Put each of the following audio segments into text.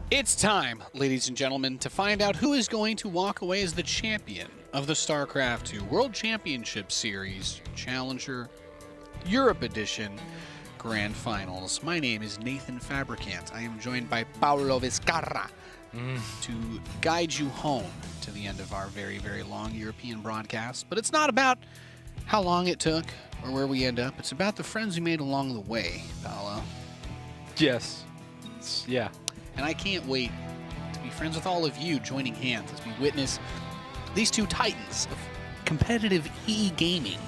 It's time, ladies and gentlemen, to find out who is going to walk away as the champion of the StarCraft 2 World Championship Series Challenger Europe Edition Grand Finals. My name is Nathan Fabricant. I am joined by Paulo Vizcarra to guide you home to the end of our very, very long European broadcast. But it's not about how long it took or where we end up. It's about the friends we made along the way, Paulo. Yes. Yeah. And I can't wait to be friends with all of you joining hands as we witness these two titans of competitive e-gaming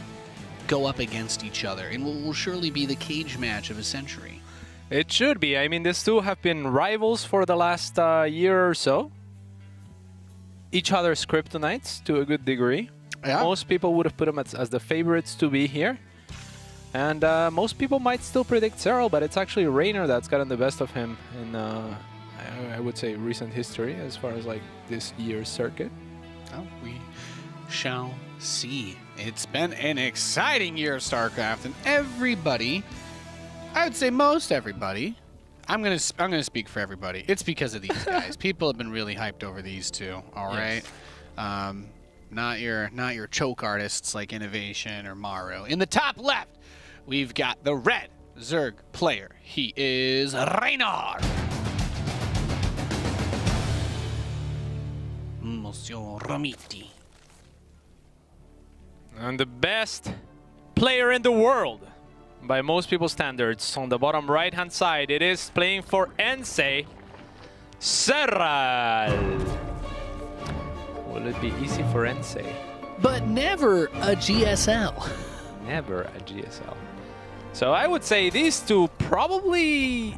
go up against each other in what will surely be the cage match of a century. It should be. I mean, these two have been rivals for the last year or so. Each other's kryptonites to a good degree. Yeah. Most people would have put them as the favorites to be here. And most people might still predict Serral, but it's actually Reynor that's gotten the best of him in, I would say, recent history as far as like this year's circuit. Well, we shall see. It's been an exciting year of StarCraft, and everybody, I would say most everybody, I'm gonna speak for everybody. It's because of these guys. People have been really hyped over these two. All right, not your choke artists like Innovation or Maru. In the top left, we've got the red Zerg player. He is Reynor. Monsieur Ramiti. And the best player in the world, by most people's standards, on the bottom right-hand side, it is playing for Ense, Serral. Will it be easy for Ense? But never a GSL. Never a GSL. So I would say these two probably...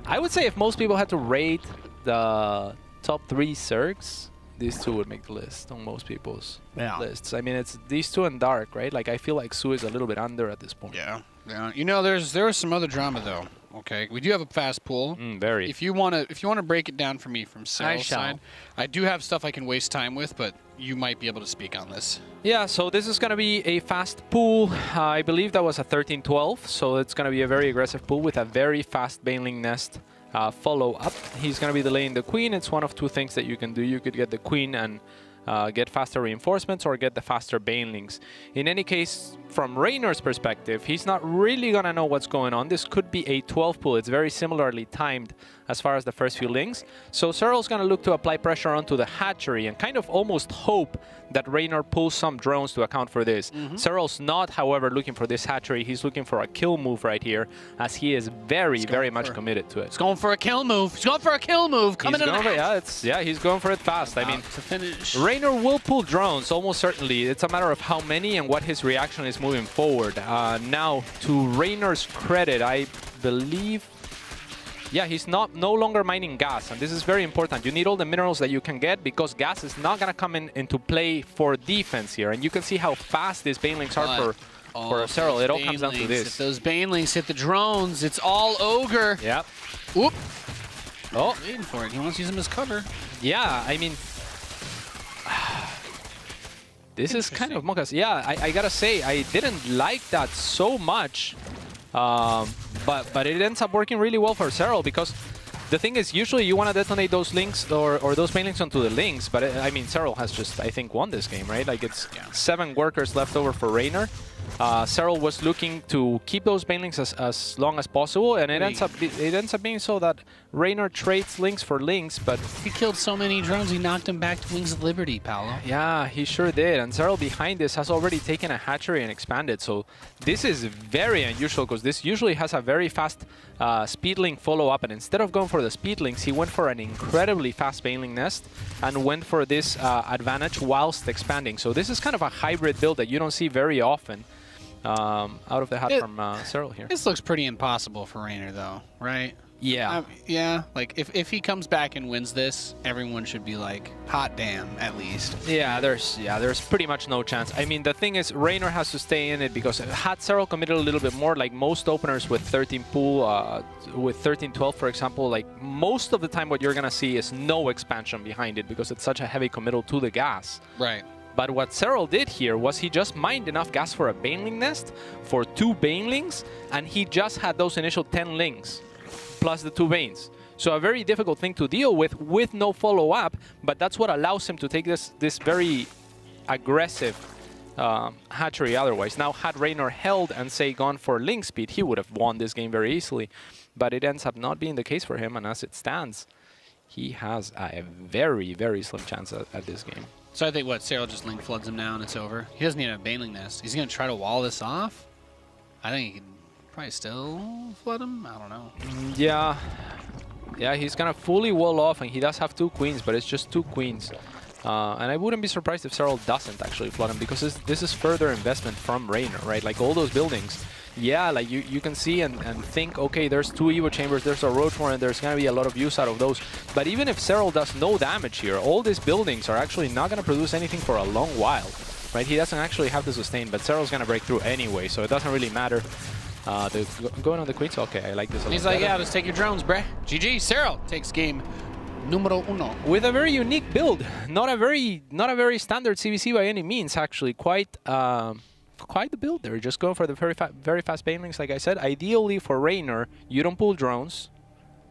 I would say if most people had to rate the top 3 Zergs, these two would make the list on most people's lists. I mean, it's these two and Dark, right? Like, I feel like Su is a little bit under at this point. Yeah. You know, there was some other drama though. Okay, we do have a fast pool. Very. If you wanna break it down for me from Serral's side, I do have stuff I can waste time with, but you might be able to speak on this. Yeah, so this is going to be a fast pool. I believe that was a 13-12, so it's going to be a very aggressive pool with a very fast Baneling Nest follow-up. He's going to be delaying the Queen. It's one of two things that you can do. You could get the Queen and get faster reinforcements or get the faster Banelings. In any case, from Reynor's perspective, he's not really going to know what's going on. This could be a 12 pool. It's very similarly timed as far as the first few links. So Serral's going to look to apply pressure onto the hatchery and kind of almost hope that Reynor pulls some drones to account for this. Serral's not, however, looking for this hatchery. He's looking for a kill move right here, as he is very much committed to it. He's going for a kill move. He's going for a kill move. Coming in. Yeah, he's going for it fast. I mean, to finish. Reynor will pull drones, almost certainly. It's a matter of how many and what his reaction is moving forward. Now, to Reynor's credit, I believe... Yeah, he's no longer mining gas, and this is very important. You need all the minerals that you can get, because gas is not going to come into play for defense here. And you can see how fast these Banelings are for Serral. It all comes down to this. If those Banelings hit the drones, it's all ogre. Yep. Whoop. Oh, Waiting for it. He wants to use them as cover. Yeah, I mean... This is kind of Mokas. Yeah, I gotta say, I didn't like that so much. But it ends up working really well for Serral, because the thing is, usually you want to detonate those links or those Banelings onto the links, but I mean, Serral has just, I think, won this game, right? Like, it's 7 workers left over for Reynor. Serral was looking to keep those Banelings as long as possible, and it ends up being so that Reynor trades links for links, but... He killed so many drones, he knocked them back to Wings of Liberty, Paolo. Yeah, he sure did, and Serral behind this has already taken a hatchery and expanded, so this is very unusual, because this usually has a very fast speedling follow-up, and instead of going for the speedlings, he went for an incredibly fast Baneling Nest and went for this advantage whilst expanding. So this is kind of a hybrid build that you don't see very often. Out of the hat from Serral here. This looks pretty impossible for Reynor, though, right? Yeah. Yeah, like, if he comes back and wins this, everyone should be like, hot damn, at least. Yeah, there's pretty much no chance. I mean, the thing is, Reynor has to stay in it, because had Serral committed a little bit more, like most openers with 13 pool, with 13-12, for example, like, most of the time what you're going to see is no expansion behind it, because it's such a heavy committal to the gas. Right. But what Serral did here was he just mined enough gas for a Baneling Nest, for 2 Banelings, and he just had those initial 10 links, plus the 2 Banes. So a very difficult thing to deal with no follow-up, but that's what allows him to take this very aggressive hatchery otherwise. Now, had Reynor held and, say, gone for link speed, he would have won this game very easily. But it ends up not being the case for him, and as it stands, he has a very, very slim chance at this game. So I think, what, Serral just link floods him now and it's over? He doesn't even have Baneling Nest. He's going to try to wall this off? I think he can probably still flood him? I don't know. Yeah. Yeah, he's going to fully wall off, and he does have 2 queens, but it's just 2 queens. And I wouldn't be surprised if Serral doesn't actually flood him, because this is further investment from Reynor, right? Like, all those buildings, yeah, like you can see and think, okay, there's 2 Evo Chambers, there's a Roachmore, and there's going to be a lot of use out of those. But even if Serral does no damage here, all these buildings are actually not going to produce anything for a long while, right? He doesn't actually have to sustain, but Serral's going to break through anyway, so it doesn't really matter. Going on the queens, okay, I like this a lot. He's like, better. yeah, just take your drones, bruh. GG, Serral takes game numero uno. With a very unique build, not a very standard CVC by any means. Actually, quite the build there. Just going for the very fast banelings, like I said. Ideally for Reynor, you don't pull drones,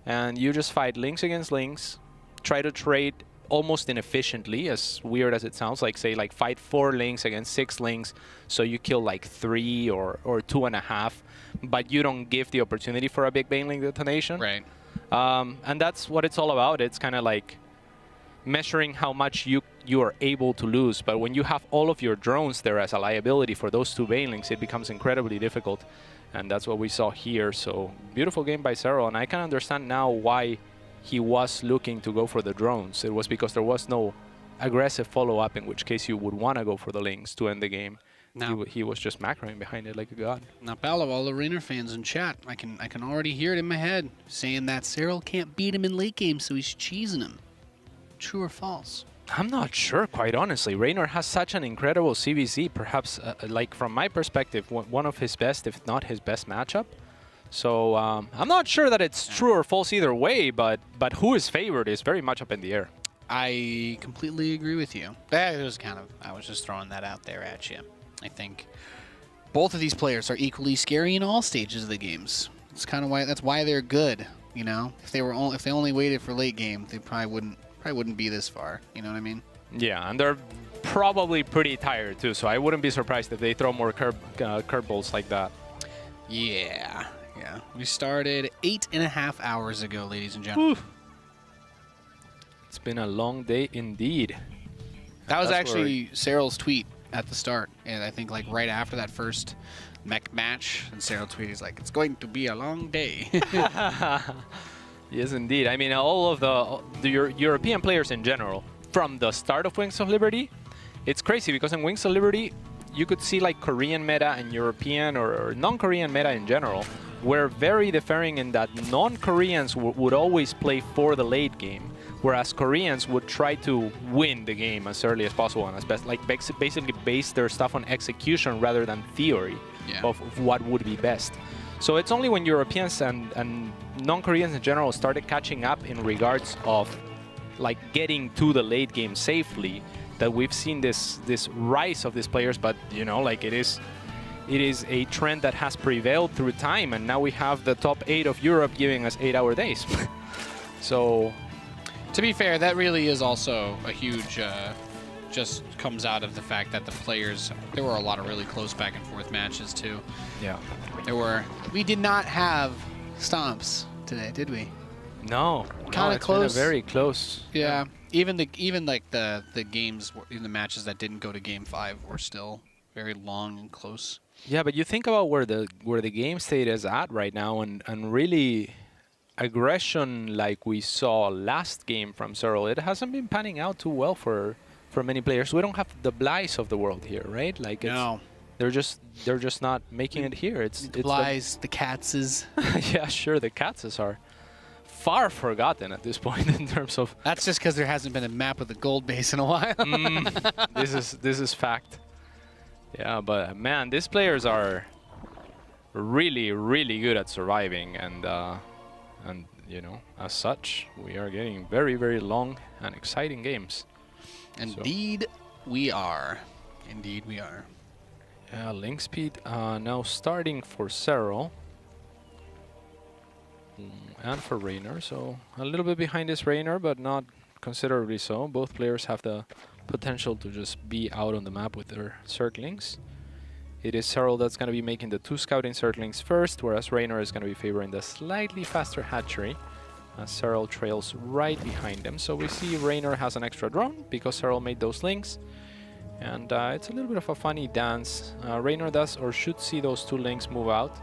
and you just fight links against links. Try to trade almost inefficiently, as weird as it sounds. Like, say, like fight 4 links against 6 links, so you kill like 3 or 2.5, but you don't give the opportunity for a big baneling detonation. Right. And that's what it's all about. It's kind of like measuring how much you are able to lose. But when you have all of your drones there as a liability for those 2 banelings, it becomes incredibly difficult. And that's what we saw here. So beautiful game by Serral. And I can understand now why he was looking to go for the drones. It was because there was no aggressive follow-up, in which case you would want to go for the links to end the game. No. He was just macroing behind it like a god. Now, Paolo, all the Reynor fans in chat, I can already hear it in my head, saying that Serral can't beat him in late game, so he's cheesing him. True or false? I'm not sure, quite honestly. Reynor has such an incredible CVZ, perhaps, like from my perspective, one of his best, if not his best matchup. So I'm not sure that it's true or false either way, but who is favored is very much up in the air. I completely agree with you. That was I was just throwing that out there at you. I think both of these players are equally scary in all stages of the games. It's kind of that's why they're good. You know, if they only waited for late game, they probably wouldn't be this far. You know what I mean? Yeah, and they're probably pretty tired too. So I wouldn't be surprised if they throw more curveballs like that. Yeah. We started 8.5 hours ago, ladies and gentlemen. Oof. It's been a long day indeed. That was actually Serral's tweet at the start, and I think like right after that first mech match, and Serral tweeted, he's like, "It's going to be a long day." Yes, indeed. I mean, all of the European players in general, from the start of Wings of Liberty, it's crazy because in Wings of Liberty, you could see like Korean meta and European or non-Korean meta in general were very differing in that non-Koreans would always play for the late game, whereas Koreans would try to win the game as early as possible and as best, like basically base their stuff on execution rather than theory of what would be best. So it's only when Europeans and non-Koreans in general started catching up in regards of like getting to the late game safely that we've seen this rise of these players. But you know, like it is a trend that has prevailed through time, and now we have the top 8 of Europe giving us 8-hour days. So to be fair, that really is also a huge just comes out of the fact that the players, there were a lot of really close back and forth matches too. Yeah. We did not have stomps today, did we? No. Kind of close. Very close. Yeah. Even like the games, even the matches that didn't go to game 5 were still very long and close. Yeah, but you think about where the game state is at right now, and really aggression like we saw last game from Serral, it hasn't been panning out too well for many players. We don't have the Blighs of the world here, right? Like no. They're just not making it here. It's Blighs, the Katzes. Yeah, sure, the Katzes are far forgotten at this point in terms of. That's just because there hasn't been a map of the gold base in a while. This is fact. Yeah, but man, these players are really, really good at surviving, and you know, as such, we are getting very, very long and exciting games. Indeed, we are. Indeed, we are. Yeah, link speed now starting for Serral. And for Reynor, so a little bit behind this Reynor, but not considerably so. Both players have the potential to just be out on the map with their circlings. It is Serral that's going to be making the 2 scouting circlings first, whereas Reynor is going to be favoring the slightly faster hatchery. Serral trails right behind him. So we see Reynor has an extra drone because Serral made those links. And it's a little bit of a funny dance. Reynor does or should see those 2 links move out.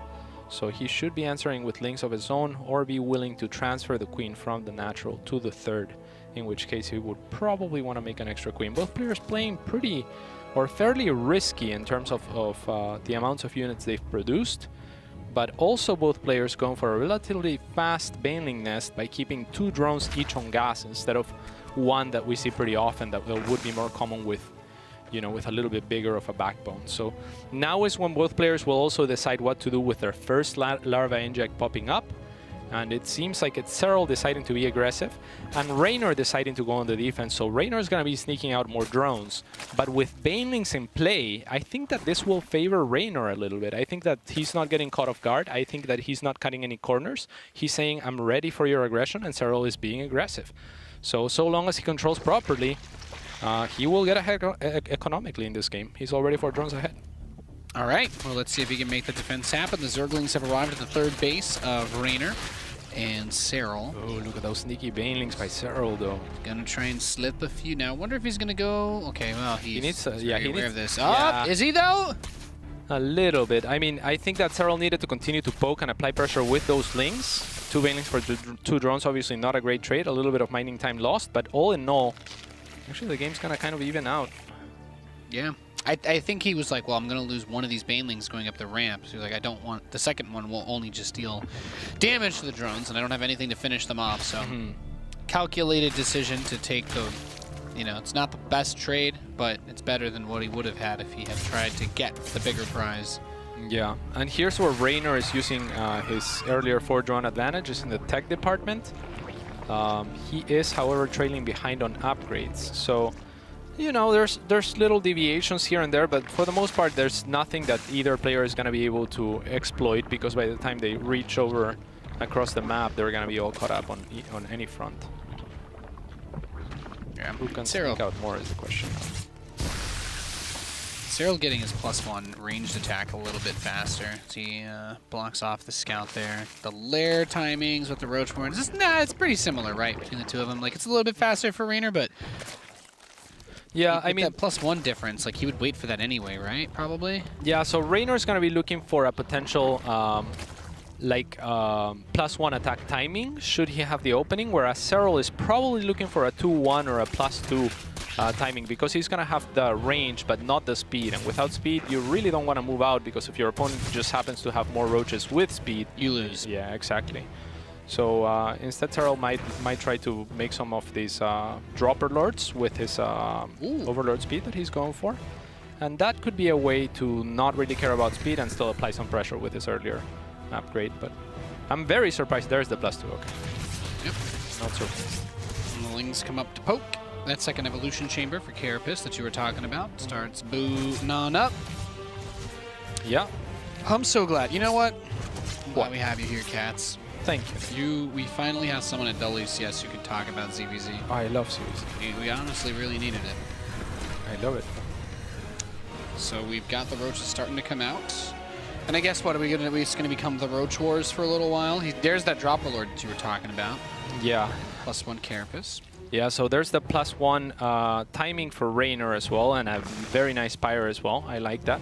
So he should be answering with links of his own or be willing to transfer the queen from the natural to the 3rd, in which case he would probably want to make an extra queen. Both players playing pretty or fairly risky in terms of the amounts of units they've produced, but also both players going for a relatively fast baneling nest by keeping 2 drones each on gas instead of 1 that we see pretty often that would be more common with, you know, with a little bit bigger of a backbone. So now is when both players will also decide what to do with their first larva inject popping up. And it seems like it's Serral deciding to be aggressive and Reynor deciding to go on the defense. So Reynor is going to be sneaking out more drones. But with banelings in play, I think that this will favor Reynor a little bit. I think that he's not getting caught off guard. I think that he's not cutting any corners. He's saying, I'm ready for your aggression, and Serral is being aggressive. So long as he controls properly, he will get ahead economically in this game. He's already 4 drones ahead. All right, well, let's see if he can make the defense happen. The Zerglings have arrived at the 3rd base of Reynor and Serral. Oh, look at those sneaky banelings by Serral, though. Gonna try and slip a few now. Wonder if he's gonna go. Okay, well, he needs to, yeah, he aware of this. Yeah. Is he though? A little bit. I mean, I think that Serral needed to continue to poke and apply pressure with those links. 2 banelings for 2 drones, obviously not a great trade. A little bit of mining time lost, but all in all, actually the game's gonna kind of even out. Yeah. I think he was like, well, I'm going to lose one of these banelings going up the ramp. So he's like, I don't want... The second one will only just deal damage to the drones, and I don't have anything to finish them off. So calculated decision to take the... You know, it's not the best trade, but it's better than what he would have had if he had tried to get the bigger prize. Yeah, and here's where Reynor is using his earlier 4 drone advantage, is in the tech department. He is, however, trailing behind on upgrades. So... You know, there's little deviations here and there, but for the most part, there's nothing that either player is going to be able to exploit, because by the time they reach over across the map, they're going to be all caught up on any front. Yeah. Who can sneak out more is the question. Serral getting his +1 ranged attack a little bit faster. So he blocks off the scout there. The lair timings with the roach horns, it's pretty similar, right, between the 2 of them. Like, it's a little bit faster for Reynor, but... Yeah, I mean... that +1 difference, like, he would wait for that anyway, right? Probably? Yeah, so Reynor's going to be looking for a potential, +1 attack timing, should he have the opening, whereas Serral is probably looking for a 2-1 or a +2 timing, because he's going to have the range, but not the speed. And without speed, you really don't want to move out, because if your opponent just happens to have more roaches with speed... You lose. Yeah, exactly. So instead, Serral might try to make some of these dropper lords with his overlord speed that he's going for. And that could be a way to not really care about speed and still apply some pressure with his earlier upgrade. But I'm very surprised there's the +2. Okay. Yep. Not surprised. And the Lings come up to poke. That 2nd evolution chamber for Carapace that you were talking about starts booting on up. Yeah. I'm so glad. You know what? I'm glad we have you here, Cats. Thank you. We finally have someone at WCS who can talk about ZvZ. Oh, I love ZvZ. We honestly really needed it. I love it. So we've got the roaches starting to come out. And I guess what are we gonna do? It's gonna become the roach wars for a little while. There's that dropper lord that you were talking about. Yeah. +1 Carapace. Yeah, so there's the +1 timing for Reynor as well, and a very nice Pyre as well. I like that.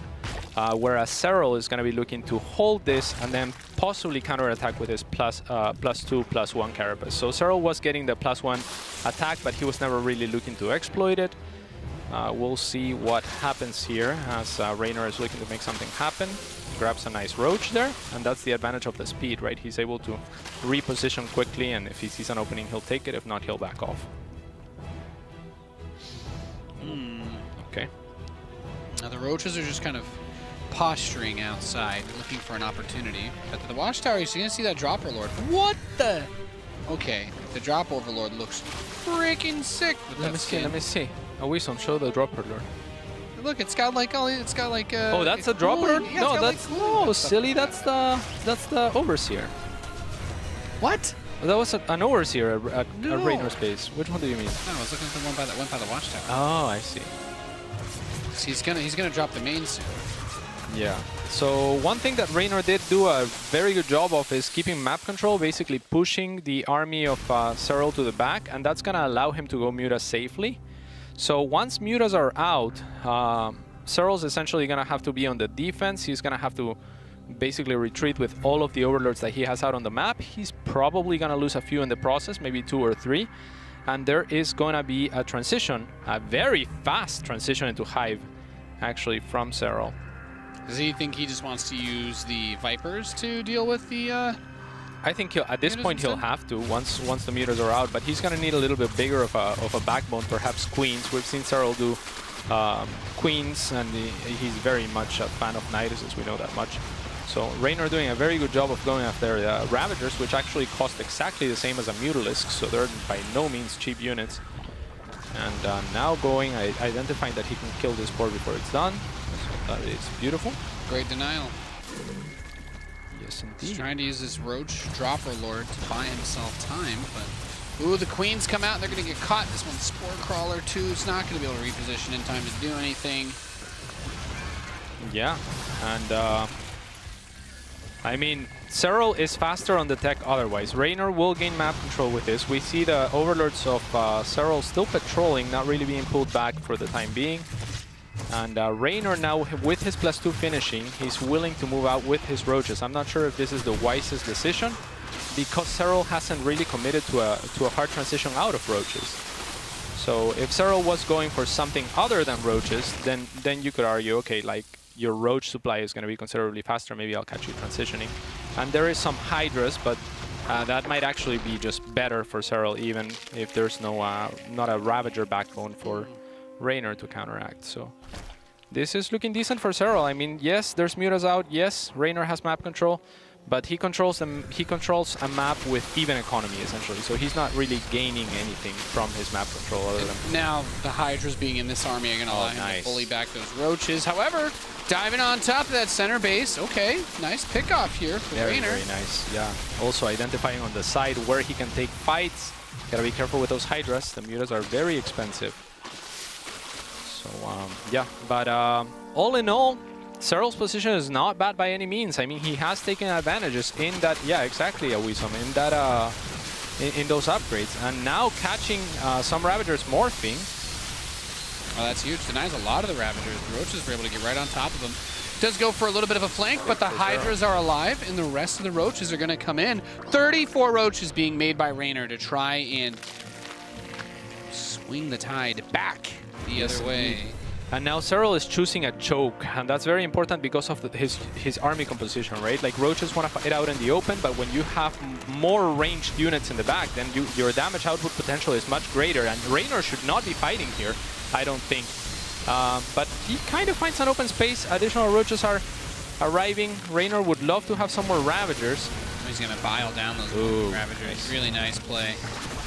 Whereas Serral is going to be looking to hold this and then possibly counterattack with his +2, +1 Carapace. So Serral was getting the +1 attack, but he was never really looking to exploit it. We'll see what happens here as Reynor is looking to make something happen. Grabs a nice roach there, and that's the advantage of the speed, right? He's able to reposition quickly, and if he sees an opening, he'll take it. If not, he'll back off. Okay. Now the roaches are just kind of posturing outside, looking for an opportunity. But the watchtower, you're going to see that dropper lord. What the? Okay, the drop overlord looks freaking sick with that skin. Let me see. Oh, Wilson, show the dropper lord. Look, it's got like oh, that's a dropper lord? Yeah, no, that's like silly. That's the overseer. What? That was an overseer at No. Reynor space. Which one do you mean? No, I was looking at the one that went by the watchtower. Oh, I see. He's gonna drop the main soon. Yeah. So one thing that Reynor did do a very good job of is keeping map control, basically pushing the army of Serral to the back, and that's gonna allow him to go mutas safely. So once mutas are out, Serral's essentially gonna have to be on the defense. He's gonna have to basically retreat with all of the overlords that he has out on the map. He's probably gonna lose a few in the process, maybe 2 or 3. And there is gonna be a transition, a very fast transition into Hive, actually, from Serral. Does he think he just wants to use the Vipers to deal with the... I think at this mutas point he'll instead? have to once the mutas are out, but he's gonna need a little bit bigger of a backbone, perhaps queens. We've seen Serral do queens, and he's very much a fan of Niduses, we know that much. So Reynor doing a very good job of going after Ravagers, which actually cost exactly the same as a Mutalisk, so they're by no means cheap units. And now identifying that he can kill this board before it's done. So that is beautiful. Great denial. Yes, He's indeed. trying to use this Roach Dropper Lord to buy himself time, but... Ooh, the Queens come out, and they're going to get caught. This one's Spore Crawler, too. It's not going to be able to reposition in time to do anything. Yeah, and I mean, Serral is faster on the tech otherwise. Reynor will gain map control with this. We see the overlords of Serral still patrolling, not really being pulled back for the time being. And Reynor now, with his +2 finishing, he's willing to move out with his roaches. I'm not sure if this is the wisest decision, because Serral hasn't really committed to a hard transition out of roaches. So if Serral was going for something other than roaches, then you could argue, okay, like, your roach supply is going to be considerably faster, maybe I'll catch you transitioning. And there is some Hydras, but that might actually be just better for Serral, even if there's not a Ravager backbone for Reynor to counteract. So this is looking decent for Serral. I mean, yes, there's mutas out, yes, Reynor has map control, but he controls a map with even economy, essentially. So he's not really gaining anything from his map control other than... Now, the Hydras being in this army are going to allow him nice. to fully back those Roaches. However, diving on top of that center base. Okay, nice pickoff here for Very, Reynor. very nice, yeah. Also identifying on the side where he can take fights. Gotta be careful with those Hydras. The mutas are very expensive. So, yeah. But all in all, Serral's position is not bad by any means. I mean, he has taken advantages in that, yeah, exactly, Awisam, in that, in those upgrades. And now catching some Ravagers morphing. Oh, that's huge. Denies a lot of the Ravagers. The Roaches were able to get right on top of them. Does go for a little bit of a flank, but the Hydras are alive, and the rest of the Roaches are going to come in. 34 Roaches being made by Reynor to try and swing the tide back the other way. And now Serral is choosing a choke, and that's very important because of his army composition, right? Like, Roaches want to fight out in the open, but when you have more ranged units in the back, then your damage output potential is much greater, and Reynor should not be fighting here, I don't think. But he kind of finds an open space. Additional Roaches are arriving. Reynor would love to have some more Ravagers. He's going to bile down those Ravagers. Nice. Really nice play.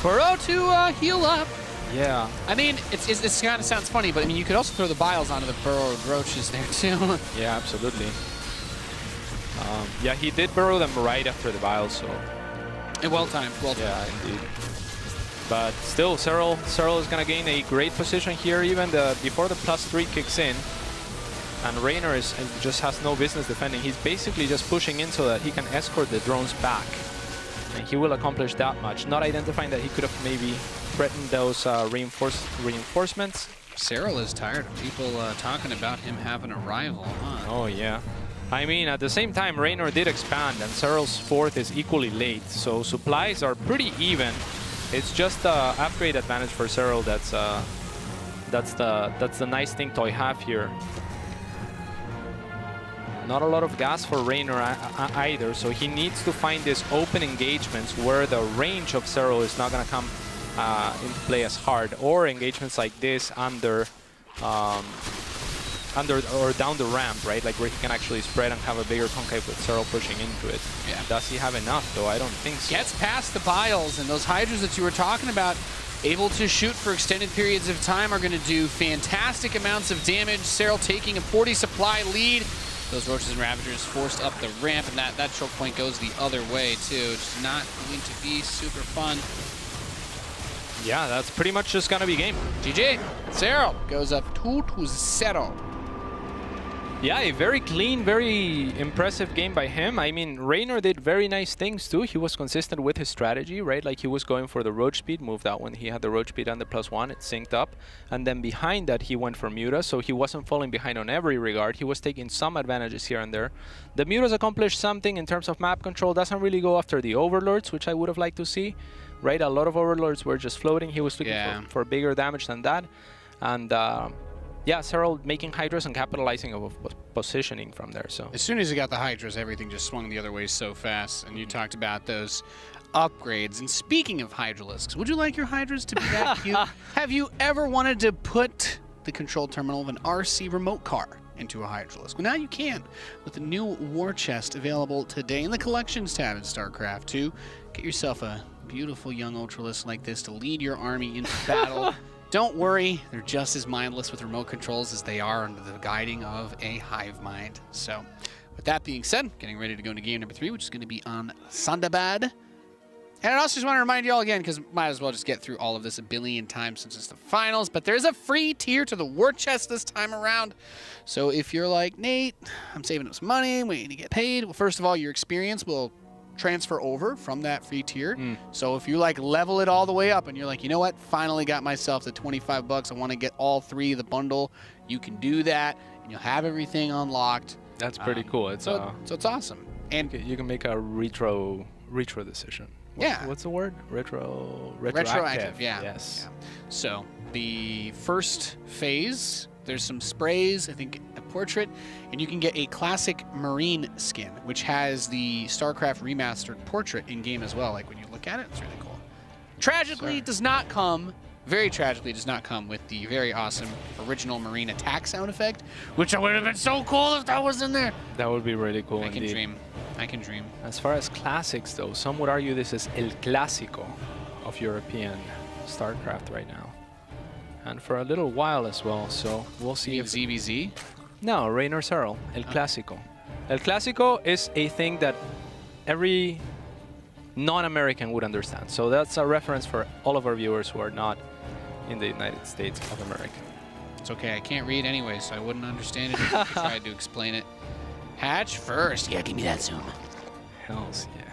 Burrow to heal up. Yeah. I mean, it's kind of sounds funny, but I mean, you could also throw the biles onto the burrow Roaches there too. Yeah, absolutely. Yeah, he did burrow them right after the bile, so... And well timed, well timed. Yeah, indeed. But still, Serral is going to gain a great position here, even before the +3 kicks in. And Reynor just has no business defending. He's basically just pushing in so that he can escort the drones back. And he will accomplish that much, not identifying that he could have maybe threatened those reinforcements. Serral is tired of people talking about him having a rival, huh? Oh, yeah. I mean, at the same time, Reynor did expand, and Serral's 4th is equally late, so supplies are pretty even. It's just the upgrade advantage for Serral that's the nice thing to have here. Not a lot of gas for Reynor either, so he needs to find these open engagements where the range of Serral is not going to come into play as hard, or engagements like this under or down the ramp, right? Like where he can actually spread and have a bigger concave with Serral pushing into it. Yeah. Does he have enough, though? I don't think so. Gets past the biles, and those Hydras that you were talking about, able to shoot for extended periods of time, are going to do fantastic amounts of damage. Serral taking a 40 supply lead. Those Roaches and Ravagers forced up the ramp, and that choke point goes the other way, too. It's not going to be super fun. Yeah, that's pretty much just going to be game. GG. Serral goes up 2-0. Yeah, a very clean, very impressive game by him. I mean, Reynor did very nice things too. He was consistent with his strategy, right? Like he was going for the roach speed, moved out when he had the roach speed and the +1, it synced up. And then behind that, he went for Muta, so he wasn't falling behind on every regard. He was taking some advantages here and there. The Mutas accomplished something in terms of map control. Doesn't really go after the Overlords, which I would have liked to see, right? A lot of Overlords were just floating. He was looking for bigger damage than that. And yeah, Serral making Hydras and capitalizing of positioning from there. So as soon as he got the Hydras, everything just swung the other way so fast. And you talked about those upgrades. And speaking of Hydralisks, would you like your Hydras to be that cute? Have you ever wanted to put the control terminal of an RC remote car into a Hydralisk? Well, now you can with the new war chest available today in the collections tab in StarCraft 2. Get yourself a beautiful young Ultralisk like this to lead your army into battle. Don't worry, they're just as mindless with remote controls as they are under the guiding of a hive mind. So, with that being said, getting ready to go into game number 3, which is going to be on Sandabad. And I also just want to remind you all again, because might as well just get through all of this a billion times since it's the finals, but there's a free tier to the war chest this time around. So if you're like, Nate, I'm saving up some money, waiting to get paid, well, first of all, your experience will transfer over from that free tier. So if you like level it all the way up and you're like, you know what, finally got myself to 25 bucks, I want to get all 3 of the bundle, you can do that and you'll have everything unlocked. that's pretty cool. It's so it's awesome. And you can make a retro decision. What's the word? Retroactive. Yeah. Yes. Yeah. So the first phase, there's some sprays, I think a portrait, and you can get a classic marine skin, which has the StarCraft remastered portrait in game as well. Like when you look at it, it's really cool. Tragically, it does not come, very tragically, does not come with the very awesome original marine attack sound effect, which would have been so cool if that was in there. That would be really cool. I can dream. I can dream. As far as classics, though, some would argue this is El Clásico of European StarCraft right now. And for a little while as well, so we'll see if ZvZ? No, Reynor Serral, El Clásico. El Clásico is a thing that every non-American would understand. So that's a reference for all of our viewers who are not in the United States of America. It's okay, I can't read anyway, so I wouldn't understand it if I tried to explain it. Hatch first. Yeah, give me that zoom. Hells yeah.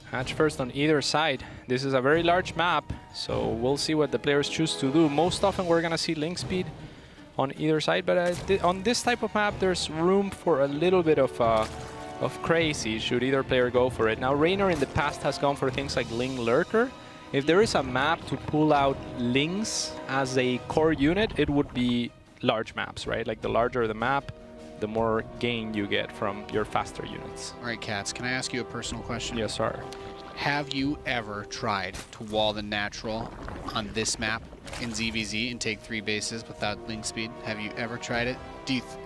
Hatch first on either side. This is a very large map, so we'll see what the players choose to do. Most often we're gonna see link speed on either side, but on this type of map, there's room for a little bit of crazy should either player go for it. Now, Reynor in the past has gone for things like Ling Lurker. If there is a map to pull out Lings as a core unit, it would be large maps, right? Like the larger the map, the more gain you get from your faster units. All right, Cats, can I ask you a personal question? Yes, sir. Have you ever tried to wall the natural on this map in ZvZ and take 3 bases without link speed? Have you ever tried it?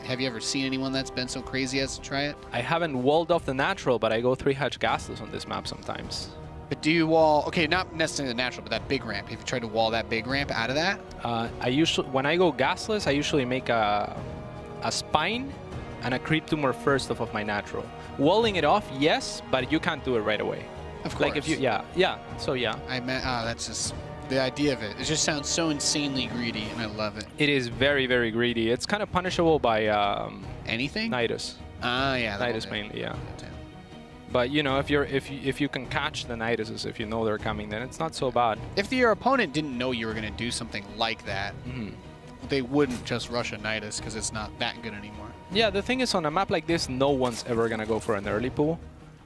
Have you ever seen anyone that's been so crazy as to try it? I haven't walled off the natural, but I go 3-hatch gasless on this map sometimes. But do you wall, okay, not necessarily the natural, but that big ramp. Have you tried to wall that big ramp out of that? When I go gasless, I usually make a spine and a creep tumor first off of my natural. Walling it off, yes, but you can't do it right away. Of course. Like if you, so yeah. I meant, that's just, the idea of it. It just sounds so insanely greedy, and I love it. It is very, very greedy. It's kind of punishable by anything? Nidus. Yeah. Nidus mainly, yeah. But you know, if you can catch the Niduses, if you know they're coming, then it's not so bad. If your opponent didn't know you were going to do something like that, they wouldn't just rush a Nidus because it's not that good anymore. Yeah, the thing is, on a map like this, no one's ever going to go for an early pull.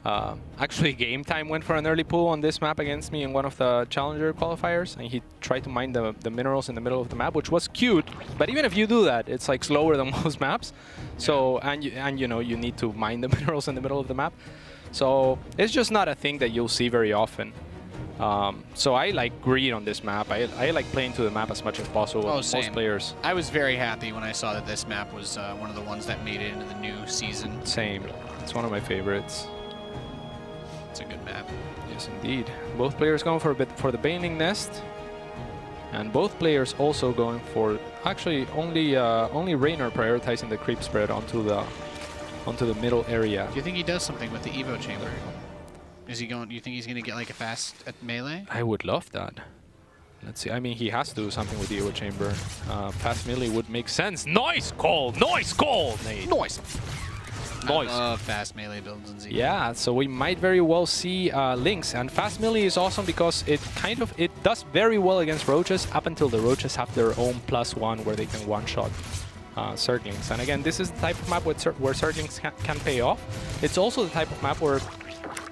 Actually, Game Time went for an early pull on this map against me in one of the Challenger qualifiers, and he tried to mine the minerals in the middle of the map, which was cute. But even if you do that, it's like slower than most maps. So and you know, you need to mine the minerals in the middle of the map. So it's just not a thing that you'll see very often. So I like greed on this map. I like playing to the map as much as possible. Oh, with same. most players. I was very happy when I saw that this map was one of the ones that made it into the new season. Same. It's one of my favorites. It's a good map. Yes, indeed. Both players going for a bit for the Baneling Nest. And both players also going for, actually only Reynor prioritizing the creep spread onto the middle area. Do you think he does something with the Evo chamber? Is he going? Do you think he's going to get like a fast at melee? I would love that. Let's see. I mean, he has to do something with the Evo chamber. Fast melee would make sense. Nice call! Nice call, Nate! Nice! Nice. I love fast melee builds in Z. Yeah, so we might very well see links. And fast melee is awesome because it does very well against roaches up until the roaches have their own +1 where they can one-shot Zerglings. And again, this is the type of map where Zerglings can pay off. It's also the type of map where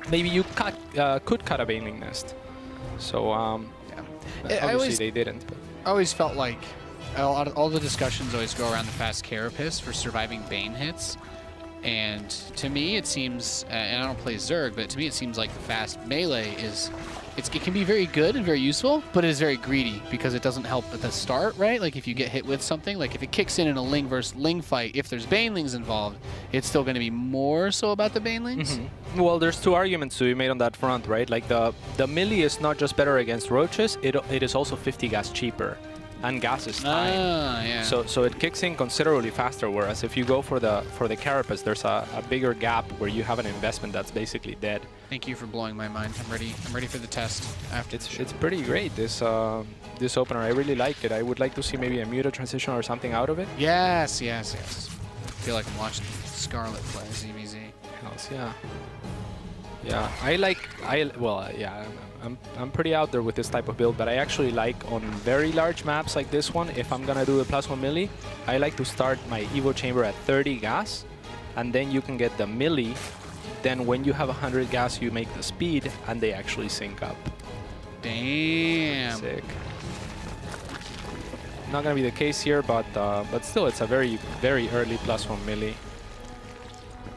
maybe you could cut a Baneling nest. So obviously they didn't. But. I always felt like all the discussions always go around the fast carapace for surviving Bane hits. And to me, it seems, and I don't play Zerg, but to me it seems like the fast melee it can be very good and very useful, but it is very greedy because it doesn't help at the start, right? Like if you get hit with something, like if it kicks in a Ling versus Ling fight, if there's Banelings involved, it's still going to be more so about the Banelings. Well, there's two arguments to be made on that front, right? Like the melee is not just better against roaches, it is also 50 gas cheaper. And gas is time. Yeah. So it kicks in considerably faster, whereas if you go for the carapace, there's a bigger gap where you have an investment that's basically dead. Thank you for blowing my mind. I'm ready for the test after It's pretty great, this opener. I really like it. I would like to see maybe a Muta transition or something out of it. Yes. I feel like I'm watching Scarlet play ZvZ. Hells yeah. Yeah, I'm pretty out there with this type of build, but I actually like on very large maps like this one, if I'm gonna do the +1 melee, I like to start my Evo chamber at 30 gas, and then you can get the melee. Then when you have 100 gas, you make the speed, and they actually sync up. Damn. Sick. Not gonna be the case here, but still, it's a very, very early +1 melee.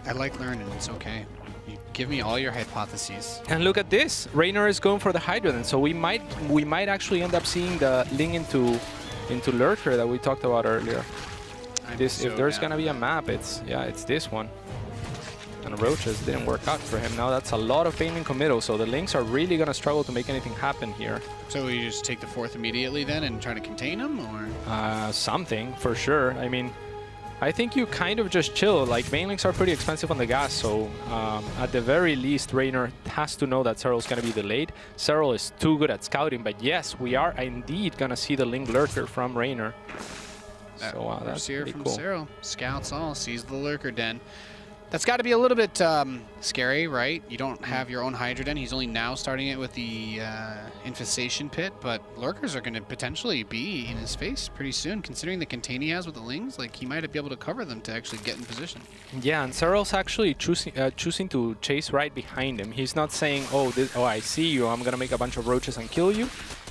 I like learning. It's okay. You give me all your hypotheses. And look at this. Reynor is going for the Hydra then, so we might actually end up seeing the link into Lurker that we talked about earlier. If there's gonna be a map, it's this one. And roaches didn't work out for him. Now that's a lot of Baneling committal, so the links are really gonna struggle to make anything happen here. So you just take the 4th immediately then and try to contain him, or? Something for sure. I mean, I think you kind of just chill. Like, Banelings are pretty expensive on the gas, so at the very least, Reynor has to know that Serral's going to be delayed. Serral is too good at scouting, but yes, we are indeed going to see the Link Lurker from Reynor. So that's pretty from cool. Serral. Scouts all, sees the Lurker Den. That's got to be a little bit scary, right? You don't have your own Hydra Den. He's only now starting it with the Infestation Pit, but Lurkers are going to potentially be in his face pretty soon, considering the contain he has with the Lings. Like, he might be able to cover them to actually get in position. Yeah, and Serral's actually choosing to chase right behind him. He's not saying, oh, I see you, I'm going to make a bunch of roaches and kill you.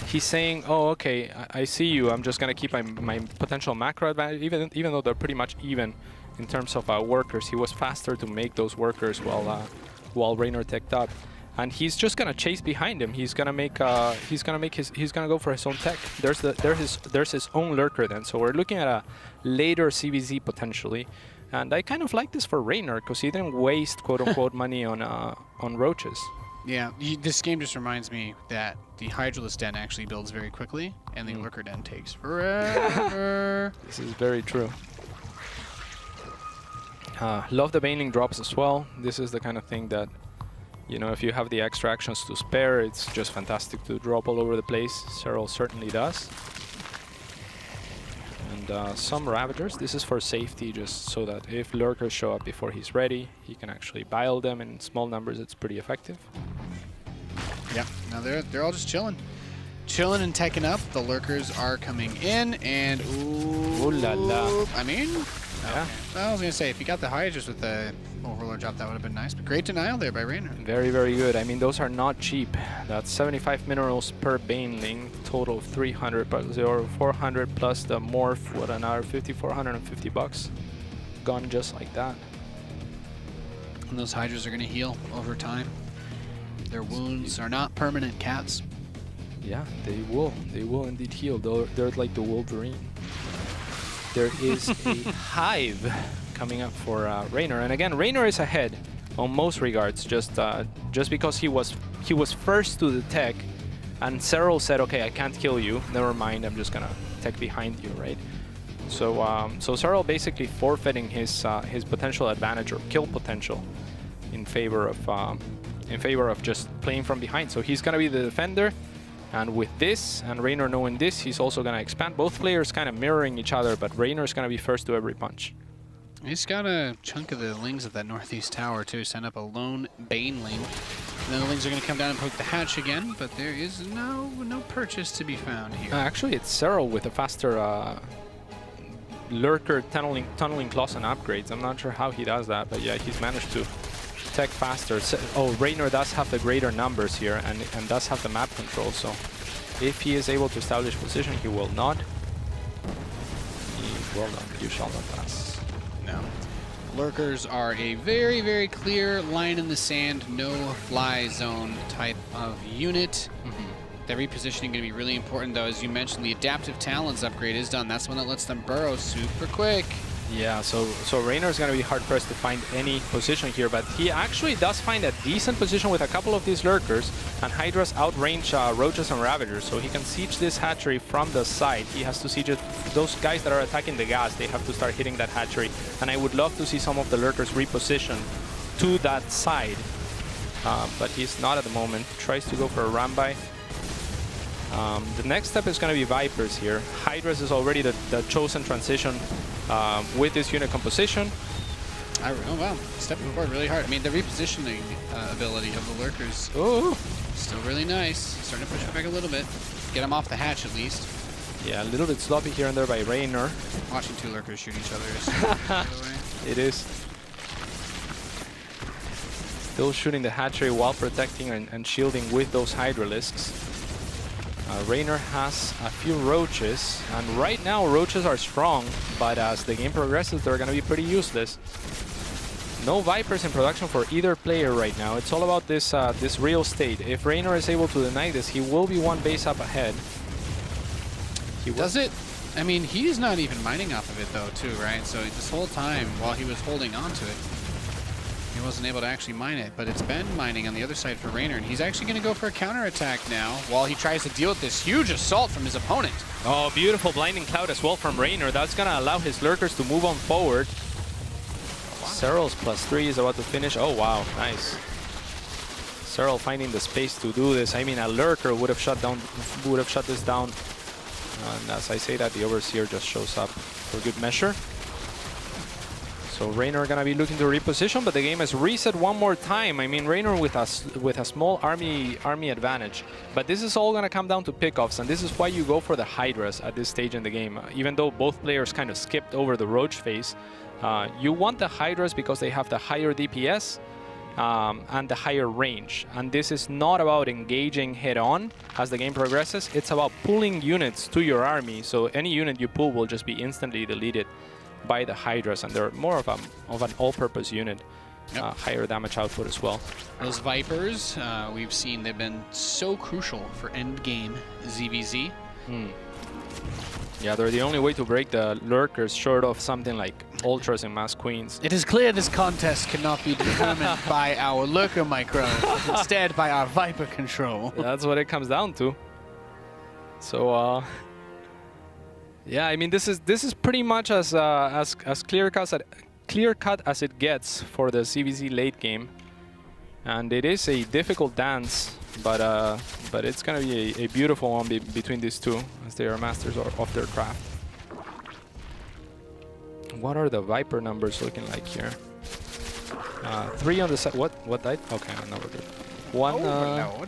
He's saying, oh, okay, I see you, I'm just going to keep my potential macro advantage, even though they're pretty much even. In terms of workers, he was faster to make those workers while Reynor teched up, and he's just gonna chase behind him. He's gonna go for his own tech. There's his own Lurker then. So we're looking at a later ZvZ potentially, and I kind of like this for Reynor because he didn't waste quote unquote money on roaches. Yeah, this game just reminds me that the Hydraless Den actually builds very quickly, and the Lurker Den takes forever. This is very true. Love the Baneling drops as well. This is the kind of thing that, you know, if you have the extra actions to spare, it's just fantastic to drop all over the place. Serral certainly does. And some Ravagers. This is for safety, just so that if Lurkers show up before he's ready, he can actually bile them in small numbers. It's pretty effective. Yeah, now they're all just chilling. Chilling and teching up. The Lurkers are coming in, and ooh la la. I mean, yeah. I was gonna say, if you got the Hydras with the Overlord drop, that would have been nice. But great denial there by Reynor. Very, very good. I mean, those are not cheap. That's 75 minerals per Baneling, total of 300 plus 400 plus the morph. What, another 450 bucks? Gone just like that. And those Hydras are gonna heal over time. Their wounds are not permanent, cats. Yeah, they will. They will indeed heal. They're like the Wolverine. There is a Hive coming up for Reynor, and again, Reynor is ahead on most regards. Just because he was first to the tech, And Serral said, okay, I can't kill you. Never mind, I'm just gonna tech behind you, right? So so Serral basically forfeiting his potential advantage or kill potential in favor of just playing from behind. So he's gonna be the defender, and with this and Reynor knowing this, he's also gonna expand. Both players kind of mirroring each other, but Reynor's gonna be first to every punch. He's got a chunk of the Lings at that northeast tower too. Send up a lone Baneling. And then the Lings are going to come down and poke the hatch again, but there is no purchase to be found here. Actually, it's Serral with a faster lurker tunneling claws and upgrades. I'm not sure how he does that, but yeah, he's managed to tech faster. Oh, Reynor does have the greater numbers here and does have the map control, so if he is able to establish position, he will not. He will not. You shall not pass. No. Lurkers are a very, very clear line in the sand, no fly zone type of unit. That repositioning going to be really important, though. As you mentioned, the adaptive talents upgrade is done. That's one that lets them burrow super quick. Yeah, so Reynor's going to be hard-pressed to find any position here, but he actually does find a decent position with a couple of these lurkers, and Hydra's outrange roaches and ravagers, so he can siege this hatchery from the side. He has to siege it. Those guys that are attacking the gas, they have to start hitting that hatchery, and I would love to see some of the lurkers reposition to that side, but he's not at the moment. Tries to go for a run-by. The next step is going to be Vipers here. Hydra's is already the chosen transition with this unit composition. Oh wow, stepping forward really hard. I mean, the repositioning ability of the lurkers still really nice. Starting to push it back a little bit. Get them off the hatch at least. Yeah, a little bit sloppy here and there by Reynor. Watching two lurkers shoot each other is It is. Still shooting the hatchery while protecting and shielding with those Hydralisks. Reynor has a few roaches, and right now roaches are strong, but as the game progresses, they're going to be pretty useless. No Vipers in production for either player right now. It's all about this this real estate. If Reynor is able to deny this, he will be one base up ahead. Does it? I mean, he's not even mining off of it though, too, right? So this whole time, while he was holding on to it, he wasn't able to actually mine it, but it's been mining on the other side for Reynor, and he's actually going to go for a counterattack now while he tries to deal with this huge assault from his opponent. Oh, beautiful Blinding Cloud as well from Reynor. That's going to allow his lurkers to move on forward. Serral's +3 is about to finish. Oh, wow, nice. Serral finding the space to do this. I mean, a lurker would have shut this down. And as I say that, the Overseer just shows up for good measure. So Reynor gonna be looking to reposition, but the game has reset one more time. I mean, Reynor with a small army advantage, but this is all gonna come down to pickoffs, and this is why you go for the Hydras at this stage in the game. Even though both players kind of skipped over the Roach phase, you want the Hydras because they have the higher DPS and the higher range. And this is not about engaging head-on as the game progresses. It's about pulling units to your army. So any unit you pull will just be instantly deleted by the Hydras, and they're more of an all-purpose unit. Yep. Higher damage output as well. Those Vipers, we've seen they've been so crucial for endgame ZvZ. Yeah, they're the only way to break the lurkers short of something like Ultras and Mass Queens. It is clear this contest cannot be determined by our lurker micro, but instead by our Viper control. That's what it comes down to. So, yeah, I mean, this is pretty much as clear-cut as it gets for the ZvZ late game, and it is a difficult dance, but it's gonna be a beautiful one between these two, as they are masters of their craft. What are the Viper numbers looking like here? 3 on the side. What died? Okay, no, we're good. One.